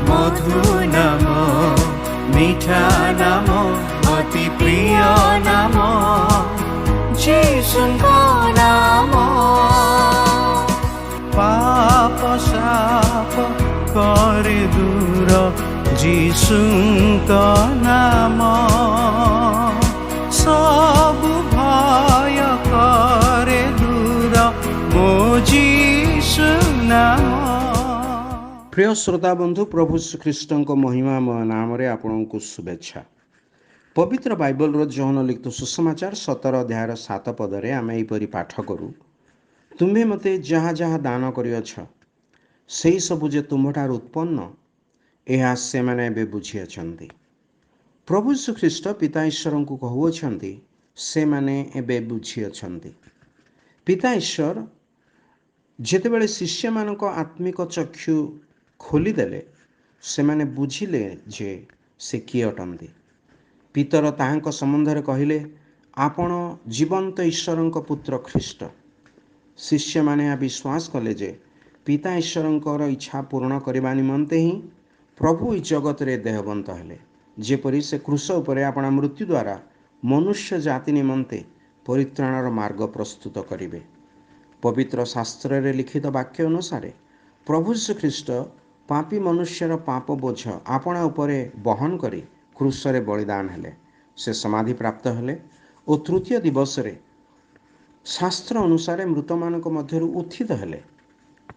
মধু নাম, মিঠা নাম, অতি প্রিয় নাম যিশুଙ୍କ নাম। পাপ শাপ করে দূর যিশুଙ୍କ নাম, ସବୁ ভয় করে দূর ମୋ যিশু নাম। প্রিয় শ্ରୋତା ବନ୍ଧୁ, ପ୍ରଭୁ ଶ୍ରୀଖ୍ରୀଷ୍ଟଙ୍କ ମହିମାମୟ ନାମରେ ଆପଣଙ୍କୁ ଶୁଭେଚ୍ଛା। ପବିତ୍ର ବାଇବଲର ଯୌନ ଲିଖିତ ସୁସମାଚାର 17 ଅଧ୍ୟାୟର 7 ପଦରେ ଆମେ ଏହିପରି ପାଠ କରୁ, ତୁମ୍ଭେ ମୋତେ ଯାହା ଯାହା ଦାନ କରିଅଛ ସେହି ସବୁ ଯେ ତୁମ୍ଭଠାରୁ ଉତ୍ପନ୍ନ, ଏହା ସେମାନେ ଏବେ ବୁଝିଅଛନ୍ତି। ପ୍ରଭୁ ଶ୍ରୀଖ୍ରୀଷ୍ଟ ପିତା ଈଶ୍ୱରଙ୍କୁ କହୁଅଛନ୍ତି, ସେମାନେ ଏବେ ବୁଝିଅଛନ୍ତି। ପିତା ଈଶ୍ୱର ଯେତେବେଳେ ଶିଷ୍ୟମାନଙ୍କ ଆତ୍ମିକ ଚକ୍ଷୁ ଖୋଲିଦେଲେ, ସେମାନେ ବୁଝିଲେ ଯେ ସେ କିଏ ଅଟନ୍ତି। ପିତର ତାହାଙ୍କ ସମ୍ବନ୍ଧରେ କହିଲେ, ଆପଣ ଜୀବନ୍ତ ଈଶ୍ୱରଙ୍କ ପୁତ୍ର ଖ୍ରୀଷ୍ଟ। ଶିଷ୍ୟମାନେ ଏହା ବିଶ୍ୱାସ କଲେ ଯେ ପିତା ଈଶ୍ୱରଙ୍କର ଇଚ୍ଛା ପୂରଣ କରିବା ନିମନ୍ତେ ହିଁ ପ୍ରଭୁ ଏହି ଜଗତରେ ଦେହବନ୍ତ ହେଲେ, ଯେପରି ସେ କ୍ରୁଶ ଉପରେ ଆପଣା ମୃତ୍ୟୁ ଦ୍ୱାରା ମନୁଷ୍ୟ ଜାତି ନିମନ୍ତେ ପରିତ୍ରାଣର ମାର୍ଗ ପ୍ରସ୍ତୁତ କରିବେ। ପବିତ୍ର ଶାସ୍ତ୍ରରେ ଲିଖିତ ବାକ୍ୟ ଅନୁସାରେ ପ୍ରଭୁ ଶ୍ରୀଖ୍ରୀଷ୍ଟ ପାପୀ ମନୁଷ୍ୟର ପାପ ବୋଝ ଆପଣା ଉପରେ ବହନ କରି କ୍ରୁଶରେ ବଳିଦାନ ହେଲେ। ସେ ସମାଧି ପ୍ରାପ୍ତ ହେଲେ ଓ ତୃତୀୟ ଦିବସରେ ଶାସ୍ତ୍ର ଅନୁସାରେ ମୃତମାନଙ୍କ ମଧ୍ୟରୁ ଉତ୍ଥିତ ହେଲେ।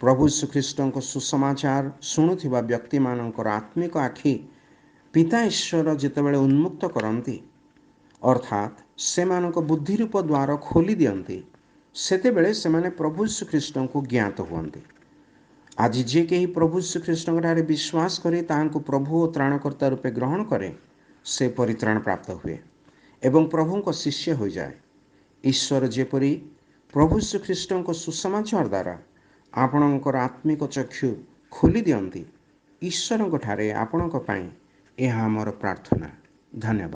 ପ୍ରଭୁ ଶ୍ରୀଖ୍ରୀଷ୍ଟଙ୍କ ସୁସମାଚାର ଶୁଣୁଥିବା ବ୍ୟକ୍ତିମାନଙ୍କର ଆତ୍ମିକ ଆଖି ପିତା ଈଶ୍ୱର ଯେତେବେଳେ ଉନ୍ମୁକ୍ତ କରନ୍ତି, ଅର୍ଥାତ୍ ସେମାନଙ୍କ ବୁଦ୍ଧିରୂପ ଦ୍ୱାର ଖୋଲି ଦିଅନ୍ତି, ସେତେବେଳେ ସେମାନେ ପ୍ରଭୁ ଶ୍ରୀଖ୍ରୀଷ୍ଟଙ୍କୁ ଜ୍ଞାତ ହୁଅନ୍ତି। ଆଜି ଯିଏ କେହି ପ୍ରଭୁ ଶ୍ରୀଖ୍ରୀଷ୍ଟଙ୍କଠାରେ ବିଶ୍ୱାସ କରି ତାହାଙ୍କୁ ପ୍ରଭୁ ଓ ତ୍ରାଣକର୍ତ୍ତା ରୂପେ ଗ୍ରହଣ କରେ, ସେ ପରିତ୍ରାଣ ପ୍ରାପ୍ତ ହୁଏ ଏବଂ ପ୍ରଭୁଙ୍କ ଶିଷ୍ୟ ହୋଇଯାଏ। ଈଶ୍ୱର ଯେପରି ପ୍ରଭୁ ଶ୍ରୀଖ୍ରୀଷ୍ଟଙ୍କ ସୁସମାଚାର ଦ୍ୱାରା ଆପଣଙ୍କର ଆତ୍ମିକ ଚକ୍ଷୁ ଖୋଲି ଦିଅନ୍ତି, ଈଶ୍ୱରଙ୍କଠାରେ ଆପଣଙ୍କ ପାଇଁ ଏହା ଆମର ପ୍ରାର୍ଥନା। ଧନ୍ୟବାଦ।